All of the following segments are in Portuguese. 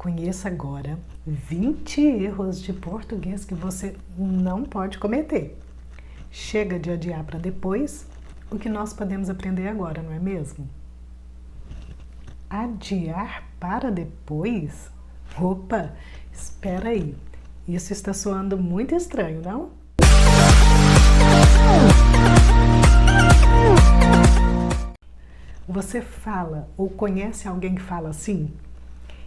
Conheça agora 20 erros de português que você não pode cometer. Chega de adiar para depois o que nós podemos aprender agora, não é mesmo? Adiar para depois? Opa, espera aí. Isso está soando muito estranho, não? Você fala ou conhece alguém que fala assim?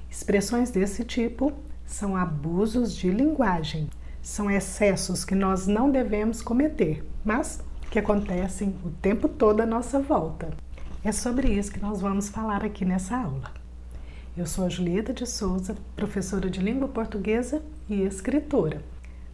Expressões desse tipo são abusos de linguagem. São excessos que nós não devemos cometer, mas que acontecem o tempo todo à nossa volta. É sobre isso que nós vamos falar aqui nessa aula. Eu sou a Julieta de Souza, professora de língua portuguesa e escritora.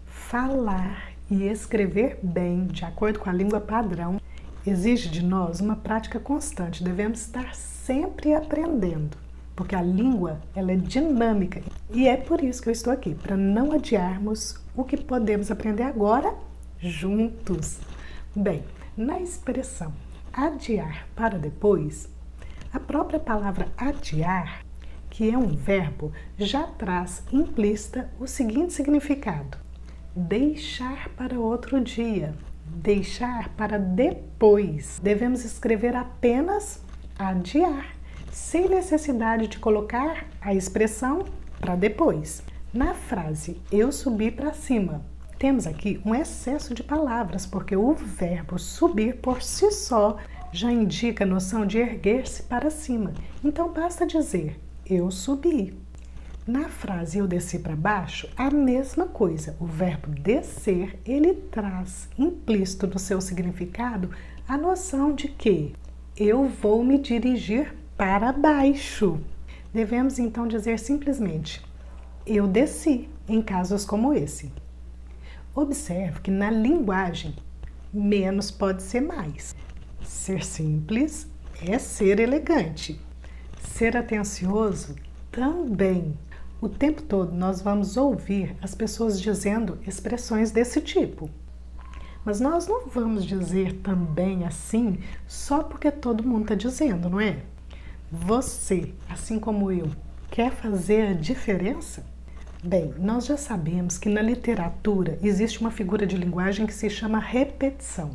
Falar e escrever bem, de acordo com a língua padrão, exige de nós uma prática constante. Devemos estar sempre aprendendo, porque a língua ela é dinâmica e é por isso que eu estou aqui, para não adiarmos o que podemos aprender agora juntos. Bem, na expressão adiar para depois, a própria palavra adiar, que é um verbo, já traz implícita o seguinte significado: deixar para outro dia, deixar para depois. Devemos escrever apenas adiar, sem necessidade de colocar a expressão para depois. Na frase eu subi para cima, temos aqui um excesso de palavras, porque o verbo subir por si só já indica a noção de erguer-se para cima. Então basta dizer eu subi. Na frase eu desci para baixo, a mesma coisa. O verbo descer, ele traz implícito no seu significado a noção de que eu vou me dirigir para baixo. Devemos então dizer simplesmente eu desci, em casos como esse. Observe que na linguagem, menos pode ser mais. Ser simples é ser elegante. Ser atencioso também. O tempo todo nós vamos ouvir as pessoas dizendo expressões desse tipo. Mas nós não vamos dizer também assim só porque todo mundo está dizendo, não é? Você, assim como eu, quer fazer a diferença? Bem, nós já sabemos que na literatura existe uma figura de linguagem que se chama repetição.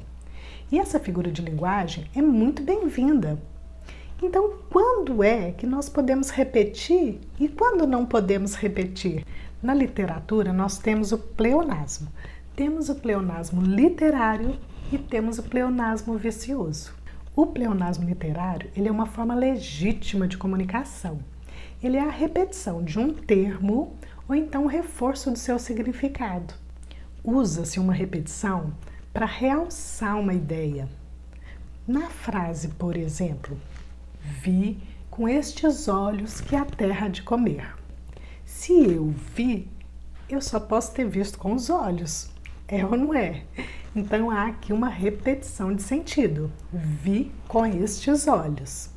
E essa figura de linguagem é muito bem-vinda. Então, quando é que nós podemos repetir e quando não podemos repetir? Na literatura, nós temos o pleonasmo. Temos o pleonasmo literário e temos o pleonasmo vicioso. O pleonasmo literário, ele é uma forma legítima de comunicação. Ele é a repetição de um termo ou então o reforço do seu significado. Usa-se uma repetição para realçar uma ideia. Na frase, por exemplo, vi com estes olhos que a terra há de comer. Se eu vi, eu só posso ter visto com os olhos. É ou não é? Então há aqui uma repetição de sentido. Vi com estes olhos.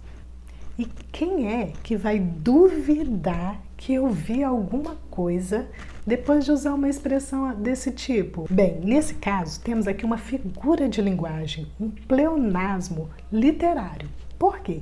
E quem é que vai duvidar que eu vi alguma coisa depois de usar uma expressão desse tipo? Bem, nesse caso, temos aqui uma figura de linguagem, um pleonasmo literário. Por quê?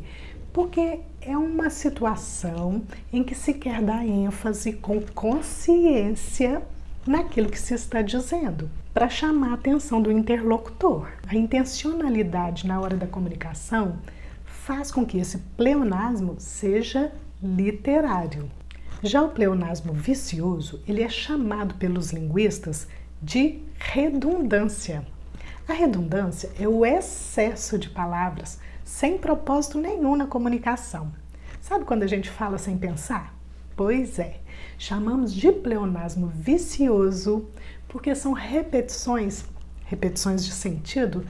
Porque é uma situação em que se quer dar ênfase com consciência naquilo que se está dizendo, para chamar a atenção do interlocutor. A intencionalidade na hora da comunicação faz com que esse pleonasmo seja literário. Já o pleonasmo vicioso, ele é chamado pelos linguistas de redundância. A redundância é o excesso de palavras sem propósito nenhum na comunicação. Sabe quando a gente fala sem pensar? Pois é, chamamos de pleonasmo vicioso porque são repetições de sentido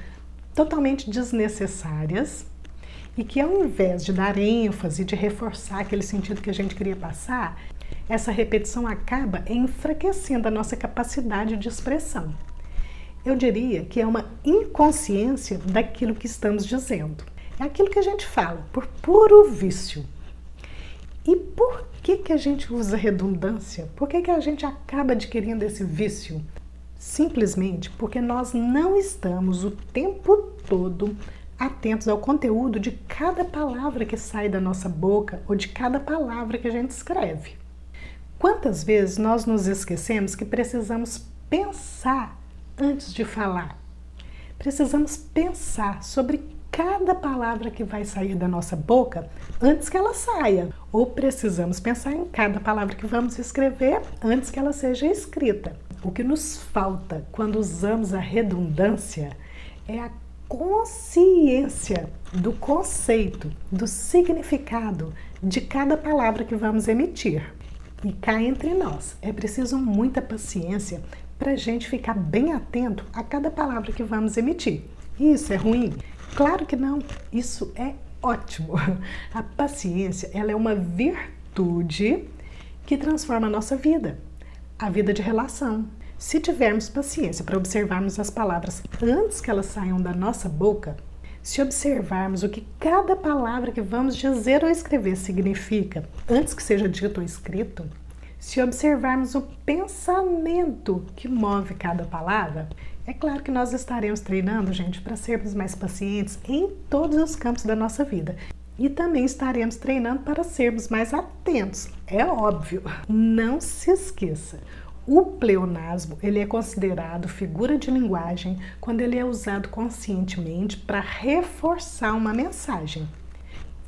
totalmente desnecessárias e que ao invés de dar ênfase, de reforçar aquele sentido que a gente queria passar, essa repetição acaba enfraquecendo a nossa capacidade de expressão. Eu diria que é uma inconsciência daquilo que estamos dizendo. É aquilo que a gente fala, por puro vício. E por que a gente usa redundância? Por que a gente acaba adquirindo esse vício? Simplesmente porque nós não estamos o tempo todo atentos ao conteúdo de cada palavra que sai da nossa boca ou de cada palavra que a gente escreve. Quantas vezes nós nos esquecemos que precisamos pensar antes de falar? Precisamos pensar sobre cada palavra que vai sair da nossa boca antes que ela saia. Ou precisamos pensar em cada palavra que vamos escrever antes que ela seja escrita. O que nos falta quando usamos a redundância é a consciência do conceito, do significado de cada palavra que vamos emitir. E cá entre nós, é preciso muita paciência para a gente ficar bem atento a cada palavra que vamos emitir. Isso é ruim? Claro que não, isso é ótimo. A paciência, ela é uma virtude que transforma a nossa vida, a vida de relação. Se tivermos paciência para observarmos as palavras antes que elas saiam da nossa boca, se observarmos o que cada palavra que vamos dizer ou escrever significa antes que seja dito ou escrito, se observarmos o pensamento que move cada palavra, é claro que nós estaremos treinando, gente, para sermos mais pacientes em todos os campos da nossa vida. E também estaremos treinando para sermos mais atentos, é óbvio. Não se esqueça, o pleonasmo ele é considerado figura de linguagem quando ele é usado conscientemente para reforçar uma mensagem.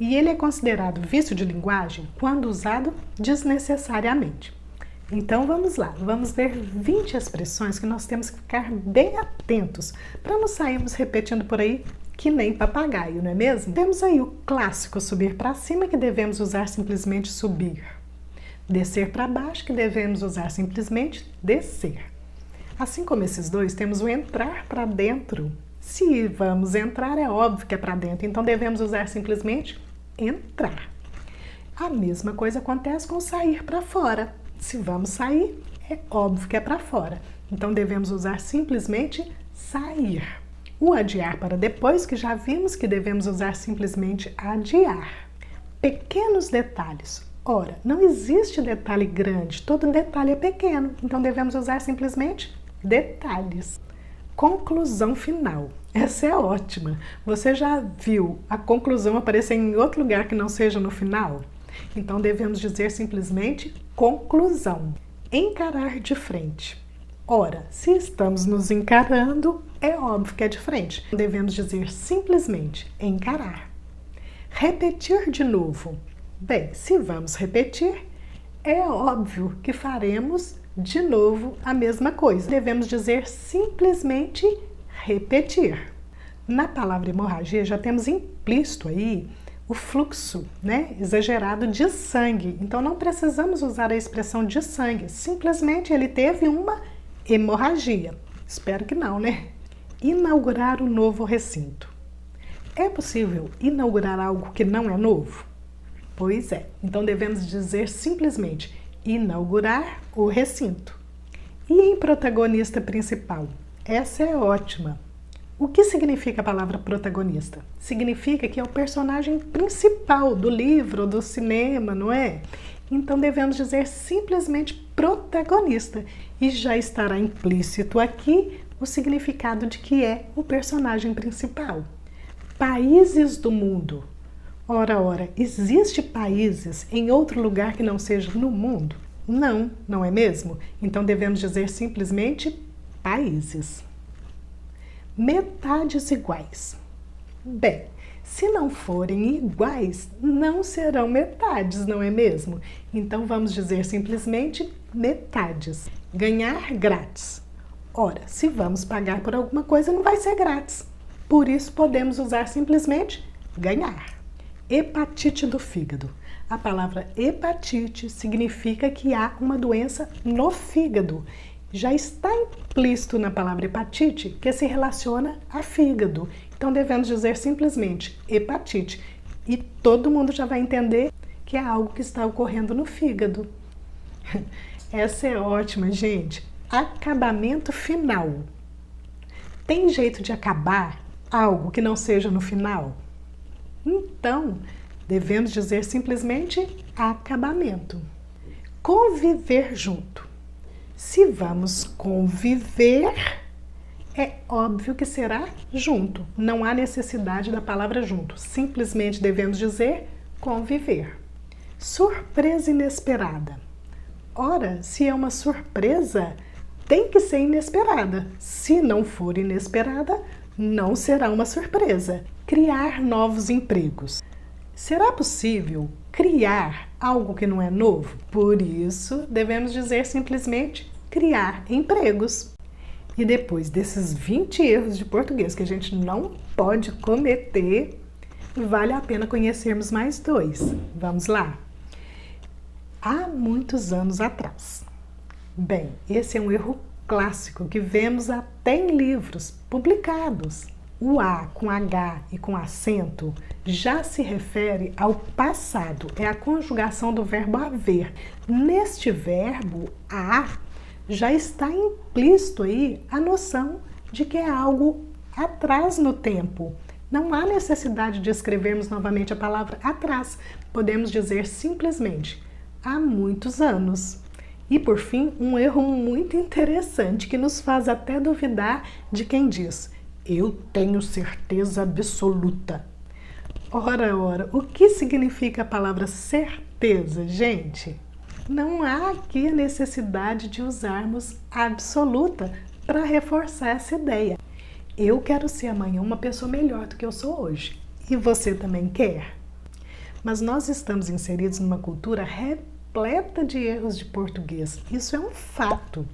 E ele é considerado vício de linguagem quando usado desnecessariamente. Então vamos lá, vamos ver 20 expressões que nós temos que ficar bem atentos para não sairmos repetindo por aí que nem papagaio, não é mesmo? Temos aí o clássico subir para cima, que devemos usar simplesmente subir. Descer para baixo, que devemos usar simplesmente descer. Assim como esses dois, temos o entrar para dentro. Se vamos entrar, é óbvio que é para dentro, então devemos usar simplesmente entrar. A mesma coisa acontece com sair para fora. Se vamos sair, é óbvio que é para fora, então devemos usar simplesmente sair. O adiar para depois, que já vimos que devemos usar simplesmente adiar. Pequenos detalhes. Ora, não existe detalhe grande, todo detalhe é pequeno, então devemos usar simplesmente detalhes. Conclusão final. Essa é ótima. Você já viu a conclusão aparecer em outro lugar que não seja no final? Então devemos dizer simplesmente conclusão. Encarar de frente. Ora, se estamos nos encarando, é óbvio que é de frente. Devemos dizer simplesmente encarar. Repetir de novo. Bem, se vamos repetir, é óbvio que faremos de novo a mesma coisa. Devemos dizer simplesmente repetir. Na palavra hemorragia já temos implícito aí o fluxo, exagerado de sangue. Então não precisamos usar a expressão de sangue, simplesmente ele teve uma hemorragia. Espero que não, né? Inaugurar um novo recinto. É possível inaugurar algo que não é novo? Pois é. Então devemos dizer simplesmente inaugurar o recinto. E em protagonista principal? Essa é ótima. O que significa a palavra protagonista? Significa que é o personagem principal do livro, do cinema, não é? Então devemos dizer simplesmente protagonista. E já estará implícito aqui o significado de que é o personagem principal. Países do mundo. Ora, existe países em outro lugar que não seja no mundo? Não, não é mesmo? Então devemos dizer simplesmente países. Metades iguais. Bem, se não forem iguais, não serão metades, não é mesmo? Então vamos dizer simplesmente metades. Ganhar grátis. Ora, se vamos pagar por alguma coisa, não vai ser grátis. Por isso podemos usar simplesmente ganhar. Hepatite do fígado. A palavra hepatite significa que há uma doença no fígado. Já está implícito na palavra hepatite que se relaciona a fígado. Então devemos dizer simplesmente hepatite. E todo mundo já vai entender que é algo que está ocorrendo no fígado. Essa é ótima, gente. Acabamento final. Tem jeito de acabar algo que não seja no final? Então, devemos dizer simplesmente acabamento. Conviver junto. Se vamos conviver, é óbvio que será junto. Não há necessidade da palavra junto. Simplesmente devemos dizer conviver. Surpresa inesperada. Ora, se é uma surpresa, tem que ser inesperada. Se não for inesperada, não será uma surpresa. Criar novos empregos. Será possível criar algo que não é novo? Por isso, devemos dizer simplesmente criar empregos. E depois desses 20 erros de português que a gente não pode cometer, vale a pena conhecermos mais 2. Vamos lá? Há muitos anos atrás. Bem, esse é um erro clássico que vemos até em livros publicados. O A com H e com acento já se refere ao passado, é a conjugação do verbo haver. Neste verbo, a, já está implícito aí a noção de que é algo atrás no tempo. Não há necessidade de escrevermos novamente a palavra atrás. Podemos dizer simplesmente há muitos anos. E por fim, um erro muito interessante que nos faz até duvidar de quem diz: eu tenho certeza absoluta. Ora, o que significa a palavra certeza, gente? Não há aqui a necessidade de usarmos absoluta para reforçar essa ideia. Eu quero ser amanhã uma pessoa melhor do que eu sou hoje. E você também quer? Mas nós estamos inseridos numa cultura repleta de erros de português. Isso é um fato.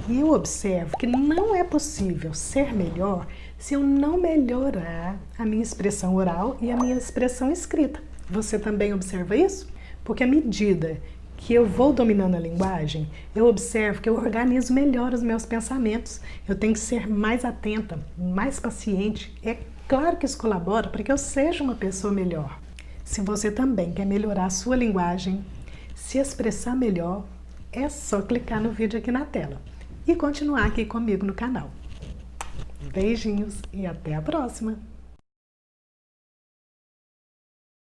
E eu observo que não é possível ser melhor se eu não melhorar a minha expressão oral e a minha expressão escrita. Você também observa isso? Porque à medida que eu vou dominando a linguagem, eu observo que eu organizo melhor os meus pensamentos. Eu tenho que ser mais atenta, mais paciente. É claro que isso colabora para que eu seja uma pessoa melhor. Se você também quer melhorar a sua linguagem, se expressar melhor, é só clicar no vídeo aqui na tela e continuar aqui comigo no canal. Beijinhos e até a próxima!